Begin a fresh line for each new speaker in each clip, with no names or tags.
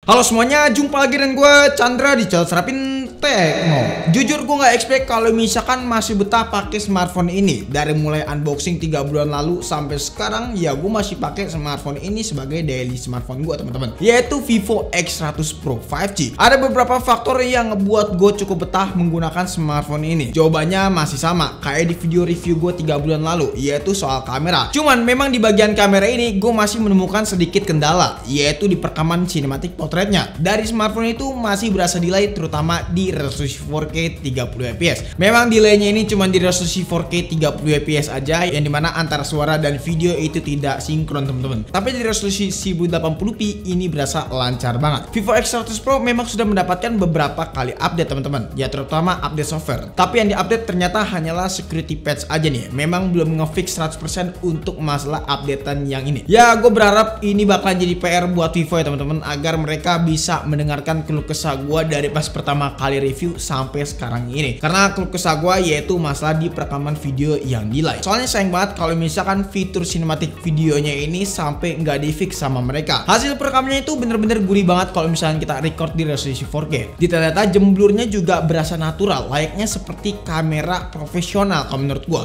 Halo semuanya, jumpa lagi dengan gue Chandra di channel Serapin Tekno. Jujur gue gak expect kalau misalkan masih betah pakai smartphone ini. Dari mulai unboxing 3 bulan lalu sampai sekarang, ya gue masih pakai smartphone ini sebagai daily smartphone gue teman-teman, yaitu Vivo X100 Pro 5G. Ada beberapa faktor yang ngebuat gue cukup betah menggunakan smartphone ini. Jawabannya masih sama kayak di video review gue 3 bulan lalu, yaitu soal kamera. Cuman memang di bagian kamera ini gue masih menemukan sedikit kendala, yaitu di perekaman cinematic portrait. Dari smartphone itu masih berasa delay, terutama di resolusi 4K 30 fps. Memang delaynya ini cuma di resolusi 4K 30 fps aja, yang dimana antara suara dan video itu tidak sinkron teman-teman. Tapi di resolusi 1080p ini berasa lancar banget. Vivo X100 Pro memang sudah mendapatkan beberapa kali update teman-teman, ya terutama update software. Tapi yang diupdate ternyata hanyalah security patch aja nih. Memang belum ngefix 100% untuk masalah updatean yang ini. Ya gue berharap ini bakal jadi PR buat Vivo ya teman-teman, agar mereka bisa mendengarkan keluh kesah gue dari pas pertama kali review sampai sekarang ini. Karena keluh kesah gue yaitu masalah di perekaman video yang delay. Soalnya sayang banget kalau misalkan fitur cinematic videonya ini sampai nggak di fix sama mereka. Hasil perekamannya itu bener-bener gurih banget kalau misalkan kita record di resolusi 4K. Data-data jemblurnya juga berasa natural, layaknya seperti kamera profesional kalau menurut gue.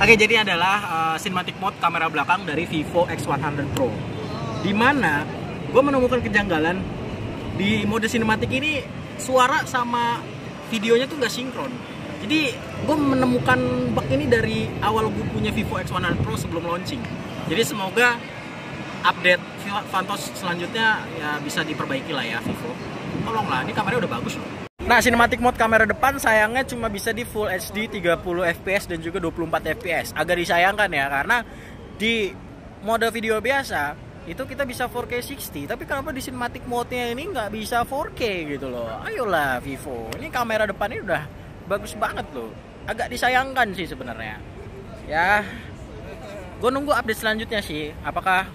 Oke, jadi adalah cinematic mode kamera belakang dari Vivo X100 Pro, dimana gue menemukan kejanggalan di mode sinematik ini. Suara sama videonya tuh gak sinkron. Jadi gue menemukan bug ini dari awal gue punya Vivo X100 Pro sebelum launching. Jadi semoga update Vantos selanjutnya ya bisa diperbaiki lah ya Vivo. Tolonglah, ini kameranya udah bagus loh. Nah, cinematic mode kamera depan sayangnya cuma bisa di Full HD 30 fps dan juga 24 fps. Agak disayangkan ya, karena di mode video biasa itu kita bisa 4K 60, tapi kenapa di cinematic mode-nya ini nggak bisa 4K gitu loh. Ayolah Vivo, ini kamera depannya udah bagus banget loh. Agak disayangkan sih sebenarnya. Ya, gue nunggu update selanjutnya sih, apakah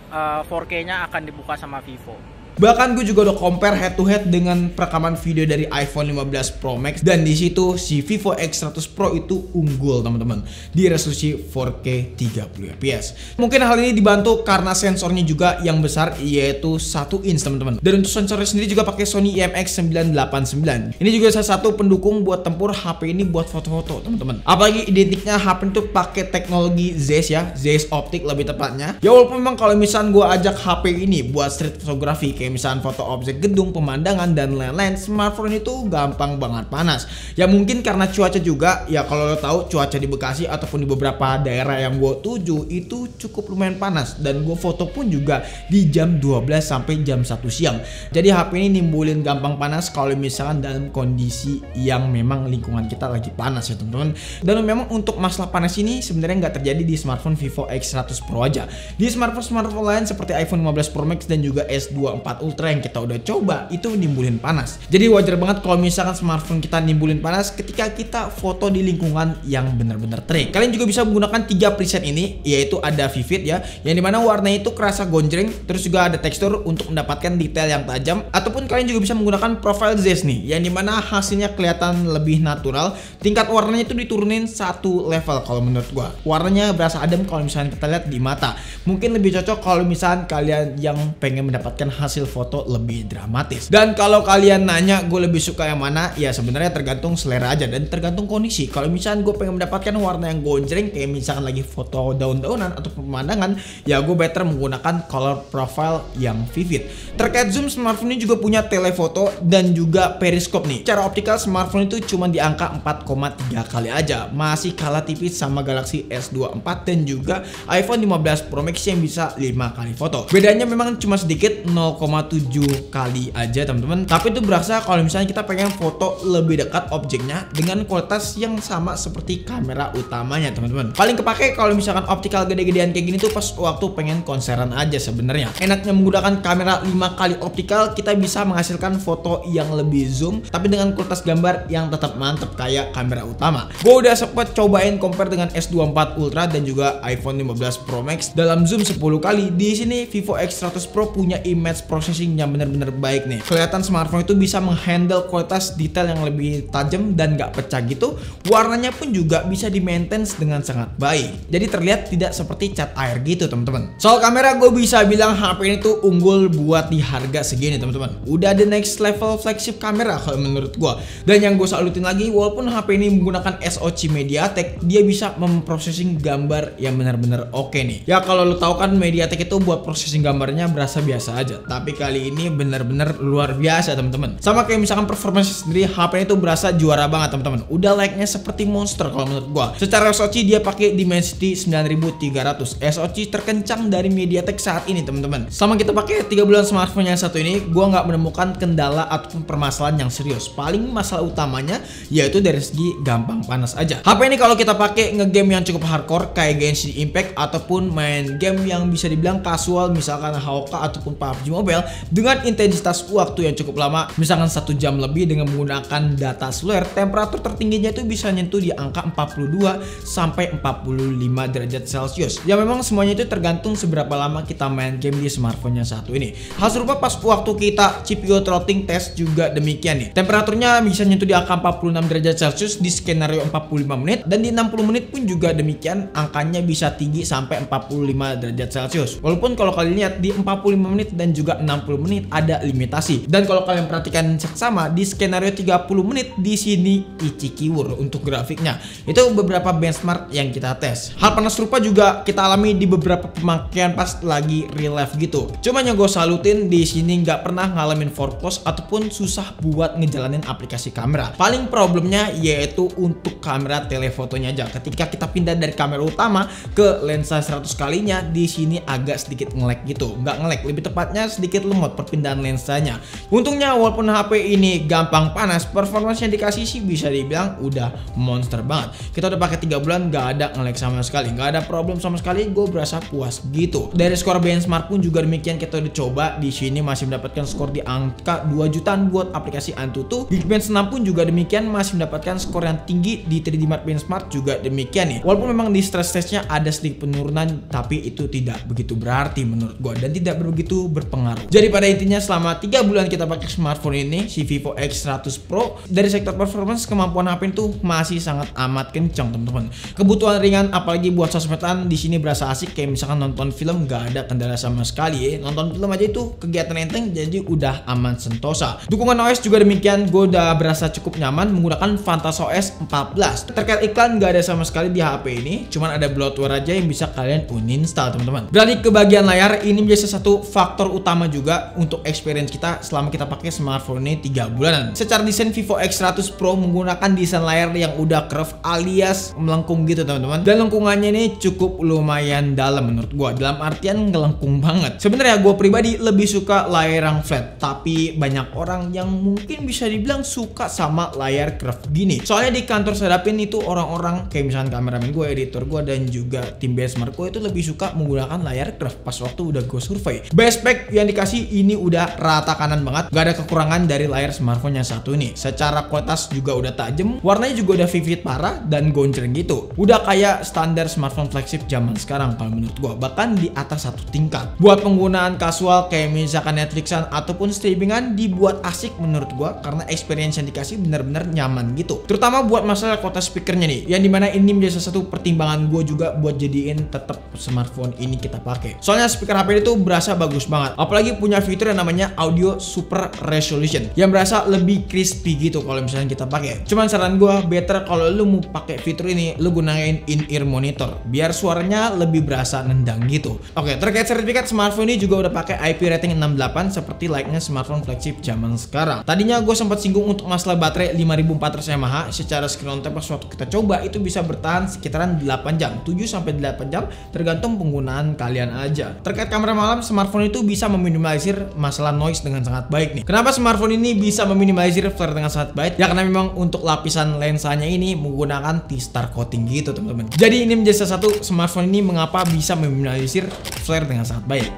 4K-nya akan dibuka sama Vivo.
Bahkan gue juga udah compare head to head dengan perekaman video dari iPhone 15 Pro Max, dan di situ si Vivo X100 Pro itu unggul teman-teman di resolusi 4K 30 fps. Mungkin hal ini dibantu karena sensornya juga yang besar, yaitu 1 inch teman-teman. Dan untuk sensornya sendiri juga pakai Sony IMX989. Ini juga salah satu pendukung buat tempur HP ini buat foto-foto teman-teman. Apalagi identiknya HP itu pakai teknologi Zeiss ya, Zeiss Optik lebih tepatnya. Ya walaupun memang kalau misalnya gue ajak HP ini buat street fotografi, kayak misalnya foto objek gedung, pemandangan, dan lain-lain, smartphone itu gampang banget panas. Ya mungkin karena cuaca juga, ya kalau lo tahu cuaca di Bekasi ataupun di beberapa daerah yang gue tuju itu cukup lumayan panas, dan gue foto pun juga di jam 12 sampai jam 1 siang. Jadi HP ini nimbulin gampang panas kalau misalkan dalam kondisi yang memang lingkungan kita lagi panas ya teman-teman. Dan memang untuk masalah panas ini sebenarnya nggak terjadi di smartphone Vivo X100 Pro aja. Di smartphone lain seperti iPhone 15 Pro Max dan juga S24 Ultra yang kita udah coba itu nimbulin panas. Jadi wajar banget kalau misalkan smartphone kita nimbulin panas ketika kita foto di lingkungan yang benar-benar terik. Kalian juga bisa menggunakan 3 preset ini, yaitu ada vivid ya, yang dimana warnanya itu kerasa gonjreng, terus juga ada tekstur untuk mendapatkan detail yang tajam, ataupun kalian juga bisa menggunakan profile Zeiss nih, yang dimana hasilnya kelihatan lebih natural. Tingkat warnanya itu diturunin 1 level kalau menurut gua. Warnanya berasa adem kalau misalnya kita lihat di mata. Mungkin lebih cocok kalau misalnya kalian yang pengen mendapatkan hasil foto lebih dramatis. Dan kalau kalian nanya gue lebih suka yang mana, ya sebenarnya tergantung selera aja dan tergantung kondisi. Kalau misalnya gue pengen mendapatkan warna yang gonjreng, kayak misalkan lagi foto daun-daunan atau pemandangan, ya gue better menggunakan color profile yang vivid. Terkait zoom, smartphone ini juga punya telefoto dan juga periskop nih. Secara optikal smartphone itu cuma di angka 4,3 kali aja, masih kalah tipis sama Galaxy S24 dan juga iPhone 15 Pro Max yang bisa 5 kali foto. Bedanya memang cuma sedikit, 0,7 kali aja teman-teman. Tapi itu berasa kalau misalnya kita pengen foto lebih dekat objeknya dengan kualitas yang sama seperti kamera utamanya teman-teman. Paling kepake kalau misalkan optikal gede-gedean kayak gini tuh pas waktu pengen konseran aja sebenarnya. Enaknya menggunakan kamera 5 kali optikal, kita bisa menghasilkan foto yang lebih zoom tapi dengan kualitas gambar yang tetap mantep kayak kamera utama. Gue udah sempet cobain compare dengan S24 Ultra dan juga iPhone 15 Pro Max dalam zoom 10 kali. Di sini Vivo X100 Pro punya image processing yang benar-benar baik nih. Kelihatan smartphone itu bisa menghandle kualitas detail yang lebih tajam dan gak pecah gitu. Warnanya pun juga bisa di maintain dengan sangat baik. Jadi terlihat tidak seperti cat air gitu teman-teman. Soal kamera gue bisa bilang HP ini tuh unggul buat di harga segini teman-teman. Udah the next level flagship kamera kalau menurut gue. Dan yang gue salutin lagi, walaupun HP ini menggunakan SoC MediaTek, dia bisa memprosesing gambar yang benar-benar oke nih. Ya kalau lo tahu kan MediaTek itu buat processing gambarnya berasa biasa aja, tapi kali ini bener-bener luar biasa teman-teman. Sama kayak misalkan performance sendiri, HP itu berasa juara banget teman-teman. Udah like-nya seperti monster kalau menurut gua. Secara SoC dia pakai Dimensity 9300, SoC terkencang dari MediaTek saat ini teman-teman. Sama kita pakai 3 bulan smartphone yang satu ini, gua nggak menemukan kendala ataupun permasalahan yang serius. Paling masalah utamanya yaitu dari segi gampang panas aja. HP ini kalau kita pakai ngegame yang cukup hardcore kayak Genshin Impact ataupun main game yang bisa dibilang casual misalkan HOK ataupun PUBG Mobile dengan intensitas waktu yang cukup lama misalkan 1 jam lebih dengan menggunakan data seluler, temperatur tertingginya itu bisa nyentuh di angka 42 sampai 45 derajat Celcius. Ya memang semuanya itu tergantung seberapa lama kita main game di smartphone yang satu ini. Hal serupa pas waktu kita CPU throttling test juga demikian nih. Temperaturnya bisa nyentuh di angka 46 derajat Celcius di skenario 45 menit dan di 60 menit pun juga demikian, angkanya bisa tinggi sampai 45 derajat Celcius. Walaupun kalau kalian lihat di 45 menit dan juga 60 menit ada limitasi. Dan kalau kalian perhatikan seksama di skenario 30 menit di sini Ichikiwur untuk grafiknya. Itu beberapa benchmark yang kita tes. Hal panas serupa juga kita alami di beberapa pemakaian pas lagi real life gitu. Cuma yang gue salutin di sini nggak pernah ngalamin foreclose ataupun susah buat ngejalanin aplikasi kamera. Paling problemnya yaitu untuk kamera telefotonya aja. Ketika kita pindah dari kamera utama ke lensa 100 kalinya, di sini agak sedikit nge-lag gitu. Nggak nge-lag, lebih tepatnya sedikit lemot perpindahan lensanya. Untungnya walaupun HP ini gampang panas, performance yang dikasih sih bisa dibilang udah monster banget. Kita udah pakai 3 bulan nggak ada nge-lag sama sekali, nggak ada problem sama sekali. Gue berasa puas gitu. Dari skor benchmark pun juga demikian, kita udah coba di sini masih mendapatkan skor di angka 2 jutaan buat aplikasi Antutu. Geekbench 6 pun juga demikian masih mendapatkan skor yang tinggi di 3D Mark benchmark juga demikian nih. Walaupun memang di stress testnya ada sedikit penurunan, tapi itu tidak begitu berarti menurut gua dan tidak begitu berpengaruh. Jadi pada intinya selama 3 bulan kita pakai smartphone ini, si Vivo X100 Pro, dari sektor performance kemampuan HP itu masih sangat amat kencang teman-teman. Kebutuhan ringan apalagi buat sosmedan di sini berasa asik, kayak misalkan nonton film nggak ada kendala sama sekali ya. Nonton film aja itu kegiatan enteng, jadi udah aman sentosa. Dukungan OS juga demikian, gue udah berasa cukup nyaman menggunakan VantasOS 14. Terkait iklan nggak ada sama sekali di HP ini, cuman ada bloatware aja yang bisa kalian uninstall teman-teman. Beralih ke bagian layar, ini menjadi salah satu faktor utama juga untuk experience kita selama kita pakai smartphone ini 3 bulanan. Secara desain Vivo X100 Pro menggunakan desain layar yang udah curve alias melengkung gitu teman-teman. Dan lengkungannya ini cukup lumayan dalam menurut gua. Dalam artian ngelengkung banget. Sebenarnya gua pribadi lebih suka layar yang flat, tapi banyak orang yang mungkin bisa dibilang suka sama layar curve gini. Soalnya di kantor Sedapin itu orang-orang kayak misalnya kameramen gue, editor gue, dan juga tim benchmark gue itu lebih suka menggunakan layar curve pas waktu udah gue survei. Best spec yang dikasih ini udah rata kanan banget, gak ada kekurangan dari layar smartphone yang satu ini. Secara kualitas juga udah tajam, warnanya juga udah vivid parah dan gonceng gitu. Udah kayak standar smartphone flagship zaman sekarang kalau menurut gue, bahkan di atas 1 tingkat. Buat penggunaan casual kayak misalkan Netflixan ataupun streamingan dibuat asik menurut gue, karena experience yang dikasih bener-bener nyaman gitu. Terutama buat masalah kualitas speakernya nih, yang dimana ini menjadi salah satu pertimbangan gue juga buat jadiin tetap smartphone ini kita pakai. Soalnya speaker HP itu berasa bagus banget, apalagi punya fitur yang namanya audio super resolution yang berasa lebih crispy gitu kalau misalnya kita pakai. Cuman saran gue, better kalau lu mau pakai fitur ini, lu gunain in-ear monitor biar suaranya lebih berasa nendang gitu. Oke, terkait sertifikat, smartphone ini juga udah pakai IP rating 68 seperti layaknya smartphone flagship zaman sekarang. Tadinya gue sempat singgung untuk masalah baterai 5400 mAh. Secara screen on time pas waktu kita coba itu bisa bertahan sekitaran 8 jam, 7-8 jam tergantung penggunaan kalian aja. Terkait kamera malam, smartphone itu bisa meminimalisir masalah noise dengan sangat baik nih. Kenapa smartphone ini bisa meminimalisir flare dengan sangat baik? Ya karena memang untuk lapisan lensanya ini menggunakan T-Star coating gitu teman-teman. Jadi ini menjadi salah satu smartphone ini mengapa bisa meminimalisir flare dengan sangat baik.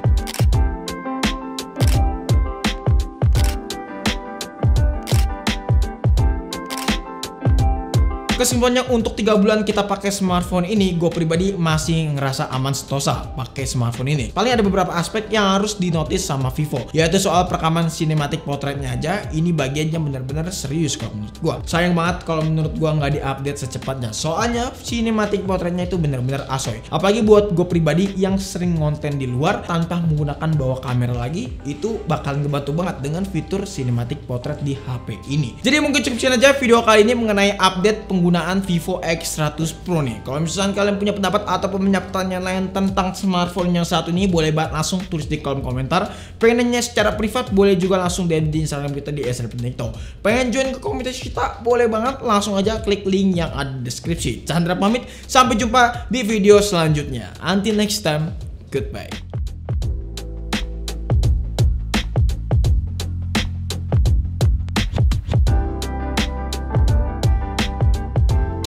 kesimpulannya untuk 3 bulan kita pakai smartphone ini, gue pribadi masih ngerasa aman sentosa pakai smartphone ini. Paling ada beberapa aspek yang harus dinotis sama Vivo, yaitu soal perekaman sinematik potretnya aja. Ini bagiannya bener-bener serius kalau menurut gue. Sayang banget kalau menurut gue nggak diupdate secepatnya. Soalnya sinematik potretnya itu bener-bener asoy. Apalagi buat gue pribadi yang sering ngonten di luar tanpa menggunakan bawa kamera lagi, itu bakal ngebantu banget dengan fitur sinematik potret di HP ini. Jadi mungkin cukup sekian aja video kali ini mengenai update penggunaan Vivo X100 Pro nih. Kalau misalkan kalian punya pendapat ataupun punya pertanyaan lain tentang smartphone yang satu ini, boleh banget langsung tulis di kolom komentar. Pengen nanya secara privat, boleh juga langsung DM di Instagram kita di @SRPNikto. Pengen join ke komunitas kita, boleh banget langsung aja klik link yang ada di deskripsi. Chandra pamit, sampai jumpa di video selanjutnya. Until next time, goodbye.